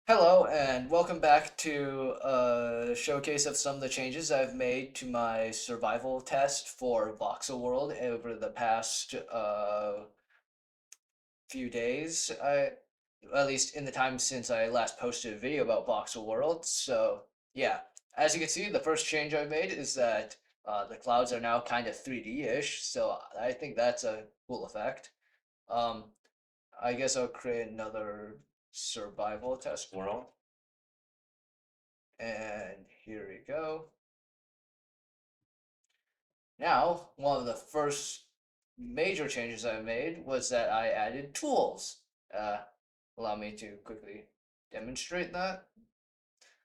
Hello, and welcome back to a showcase of some of the changes I've made to my survival test for Voxel World over the past few days. At least in the time since I last posted a video about Voxel World. So yeah, as you can see, the first change I've made is that the clouds are now kind of 3D-ish. So I think that's a cool effect. Um, I guess I'll create another survival test world. And here we go. Now, one of the first major changes I made was that I added tools. Uh, Allow me to quickly demonstrate that.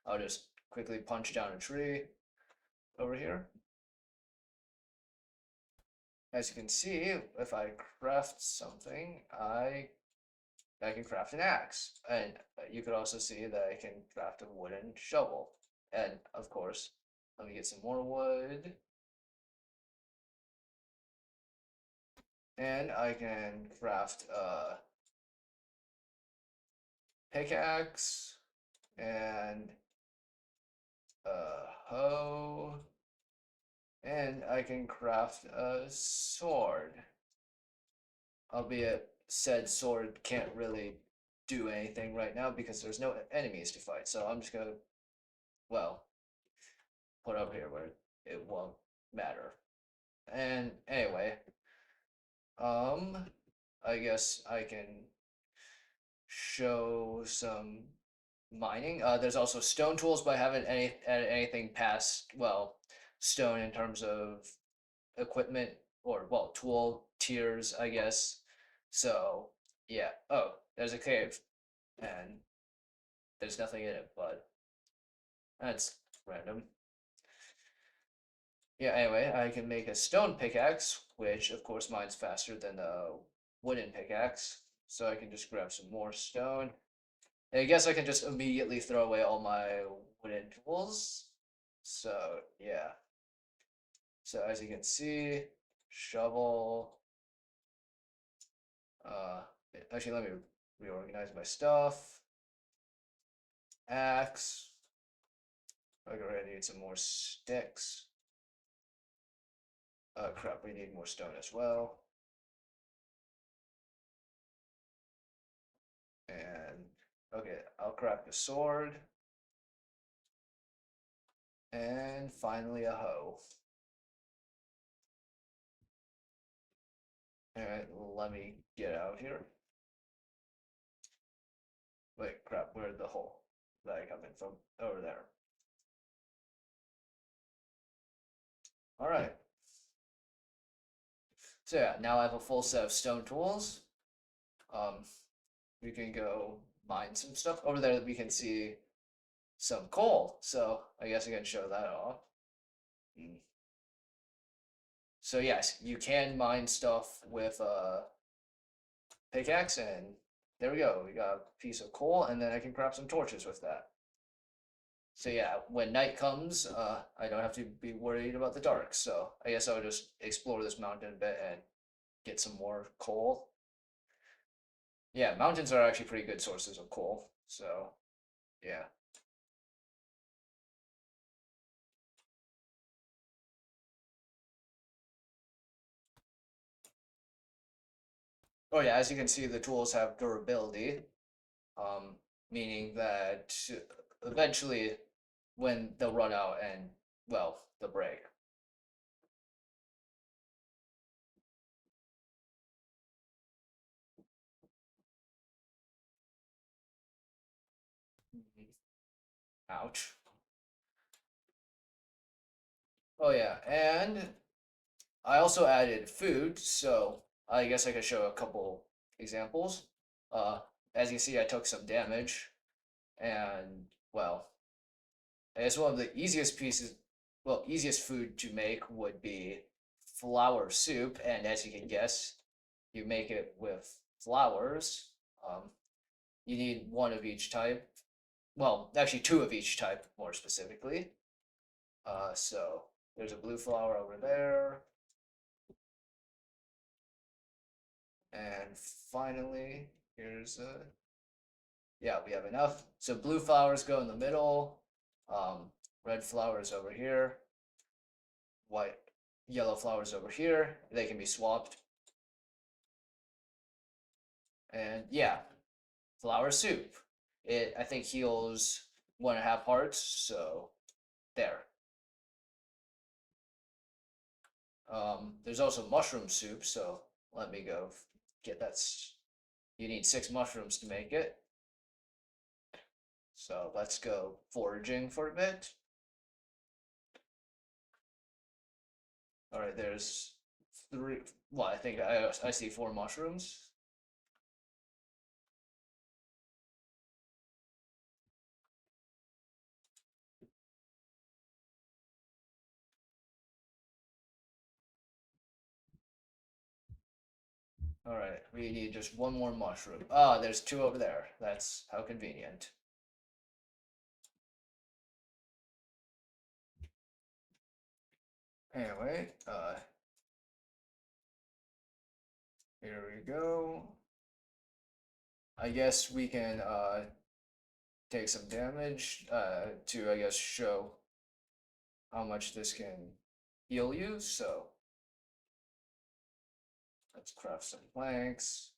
I'll just quickly punch down a tree over here. As you can see, if I craft something, I can craft an axe. And you could also see that I can craft a wooden shovel. And of course, let me get some more wood. And I can craft a pickaxe and a hoe, and I can craft a sword. Albeit said sword can't really do anything right now because there's no enemies to fight. So I'm just gonna, well, put up here where it won't matter. And anyway, um, I guess I can show some mining. There's also stone tools, but I haven't added anything past, well, stone in terms of equipment or, well, tool tiers, I guess. So, yeah. Oh, there's a cave, and there's nothing in it, but that's random. Yeah, anyway, I can make a stone pickaxe, which of course mine's faster than a wooden pickaxe. So I can just grab some more stone. I guess I can just immediately throw away all my wooden tools. So, yeah. So as you can see, shovel. Uh, Actually, let me reorganize my stuff. Axe. I'm gonna need some more sticks. Crap, we need more stone as well. And okay, I'll craft a sword. And finally a hoe. Alright, let me get out here. Wait, crap, where'd the hole that I come in from? Over there. Alright. So yeah, now I have a full set of stone tools. Um, we can go mine some stuff. Over there we can see some coal, so I guess I can show that off. Mm. So yes, you can mine stuff with a pickaxe, and there we go. We got a piece of coal, and then I can craft some torches with that. So yeah, when night comes, I don't have to be worried about the dark. So I guess I'll just explore this mountain a bit and get some more coal. Yeah, mountains are actually pretty good sources of coal. So yeah. Oh yeah, as you can see, the tools have durability, um, meaning that eventually, when they'll run out and, well, they'll break. Mhm. Ouch. Oh yeah, and I also added food, so I guess I could show a couple examples. Uh, as you see, I took some damage, and well, I guess one of the easiest pieces, well, easiest food to make would be flour soup, and as you can guess, you make it with flours. Um, you need one of each type. Well, actually, two of each type, more specifically. So there's a blue flower over there, and finally, here's a Yeah, we have enough. So blue flowers go in the middle. Red flowers over here. White, yellow flowers over here. They can be swapped. And yeah, flower soup. It I think heals 1.5 hearts. So there. There's also mushroom soup. So let me go get that. You need 6 mushrooms to make it. So let's go foraging for a bit. All right, there's three. Well, I think I see 4 mushrooms. All right, we need just one more mushroom. Ah, there's 2 over there. That's how convenient. Anyway, here we go. I guess we can take some damage to I guess show how much this can heal you. So let's craft some planks.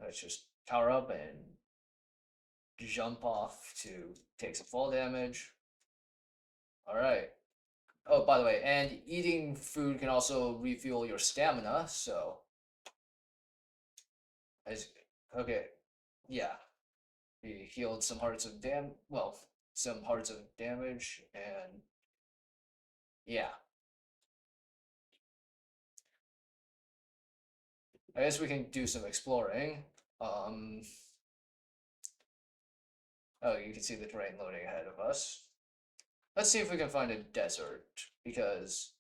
Let's just power up and jump off to take some fall damage. All right. Oh, by the way, and eating food can also refuel your stamina. So, as okay, yeah, we healed some hearts of well, some hearts of damage, and yeah, I guess we can do some exploring. Um, oh, you can see the terrain loading ahead of us. Let's see if we can find a desert because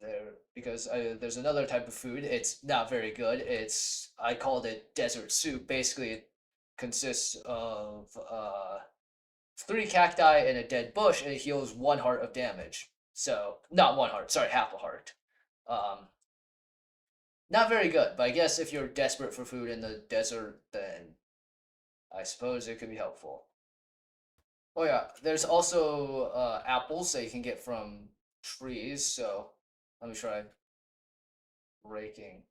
there's another type of food. It's not very good. I called it desert soup. Basically, it consists of 3 cacti and a dead bush, and it heals 1 heart of damage. So not 1 heart, sorry, half a heart. Um, Not very good, but I guess if you're desperate for food in the desert, then I suppose it could be helpful. Oh yeah, there's also apples that you can get from trees. So let me try breaking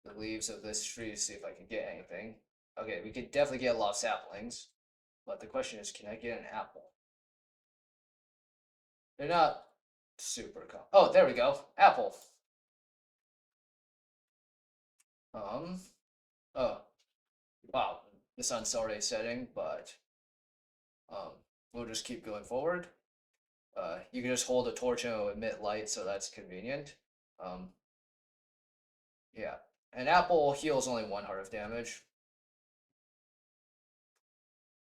the leaves of this tree to see if I can get anything. Okay, we could definitely get a lot of saplings, but the question is, can I get an apple? They're not super common. Oh, there we go. Apple. Um, oh, wow. The sun's already setting, but um, we'll just keep going forward. You can just hold a torch and it'll emit light, so that's convenient. Um, yeah. An apple heals only 1 heart of damage,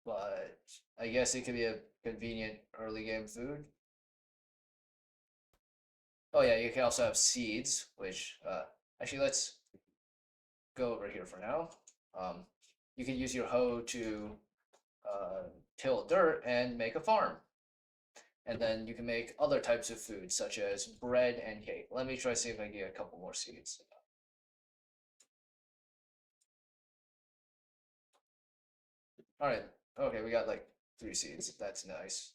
but I guess it could be a convenient early game food. Oh yeah, you can also have seeds, which actually let's go over here for now. Um, you can use your hoe to uh, till dirt and make a farm. And then you can make other types of food, such as bread and cake. Let me try to see if I can get a couple more seeds. All right. Okay, we got like 3 seeds. That's nice.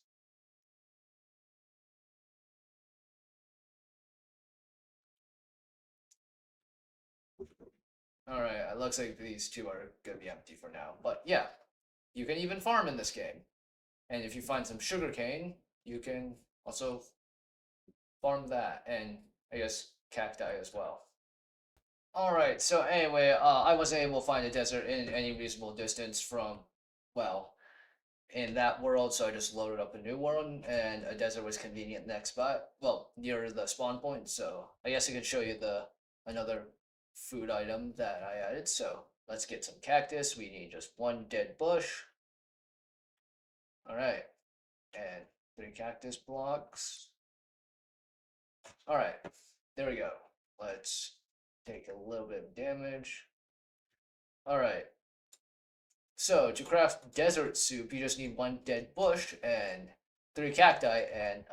All right. It looks like these 2 are gonna be empty for now. But yeah, you can even farm in this game. And if you find some sugarcane, you can also farm that, and I guess cacti as well. All right. So anyway, I wasn't able to find a desert in any reasonable distance from, well, in that world, so I just loaded up a new one, and a desert was convenient next by, well, near the spawn point. So I guess I could show you the another food item that I added. So let's get some cactus. We need just 1 dead bush. All right, and 3 cactus blocks. All right, there we go. Let's take a little bit of damage. All right. So to craft desert soup, you just need 1 dead bush and 3 cacti, and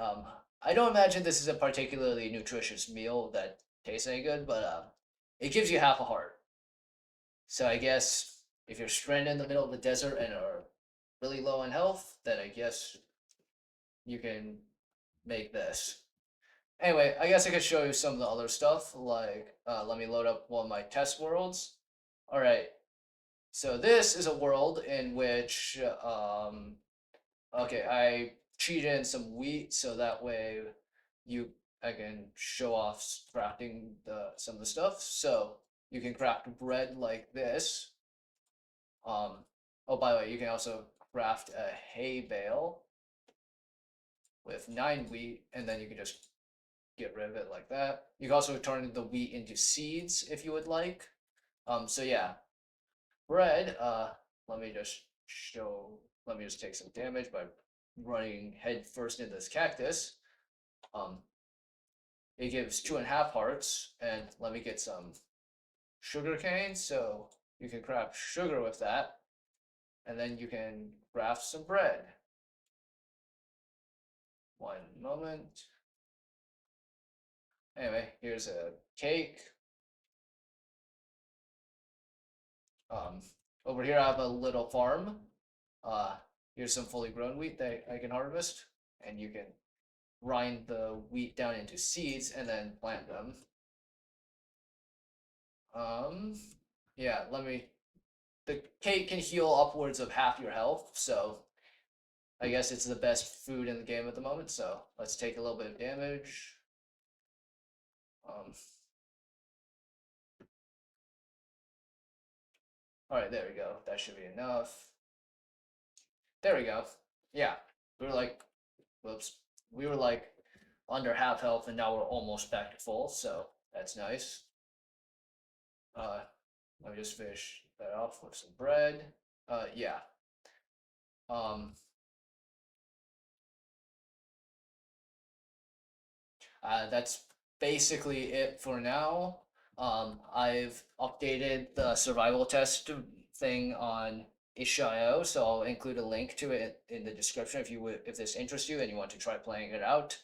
I don't imagine this is a particularly nutritious meal that tastes any good, but it gives you half a heart. So I guess If you're stranded in the middle of the desert and are really low in health, then I guess you can make this. Anyway, I guess I could show you some of the other stuff. Like, let me load up one of my test worlds. All right. So this is a world in which, okay, I cheated in some wheat so that way you I can show off crafting some of the stuff. So you can craft bread like this. Oh, by the way, you can also craft a hay bale with 9 wheat, and then you can just get rid of it like that. You can also turn the wheat into seeds if you would like. So yeah, bread. Let me just show. Let me just take some damage by running head first into this cactus. Um, it gives 2.5 hearts, and let me get some sugar cane. So you can craft sugar with that, and then you can craft some bread. One moment. Anyway, here's a cake. Um, Over here I have a little farm. Uh, Here's some fully grown wheat that I can harvest, and you can grind the wheat down into seeds and then plant them. Um, yeah, let me. The cake can heal upwards of half your health, so I guess it's the best food in the game at the moment. So let's take a little bit of damage. Um, all right, there we go. That should be enough. There we go. Yeah, we were like, whoops, we were like under half health, and now we're almost back to full. So that's nice. Uh, Let me just finish that off with some bread. Yeah. Um, that's basically it for now. I've updated the survival test thing on itch.io, so I'll include a link to it in the description if this interests you and you want to try playing it out.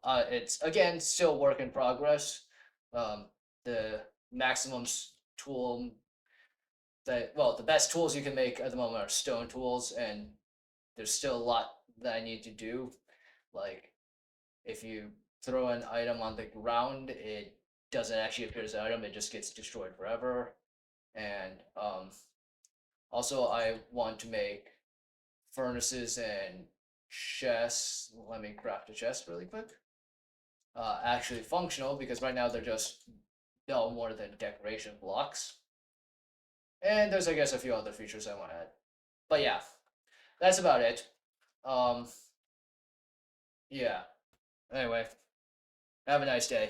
It's again still work in progress. Um, the maximum tool the best tools you can make at the moment are stone tools, and there's still a lot that I need to do. Like if you throw an item on the ground, it doesn't actually appear as an item; it just gets destroyed forever. And also, I want to make furnaces and chests. Let me craft a chest really quick. Actually functional because right now they're just no more than decoration blocks. And there's I guess a few other features I want to add. But yeah, that's about it. Um, yeah. Anyway, have a nice day.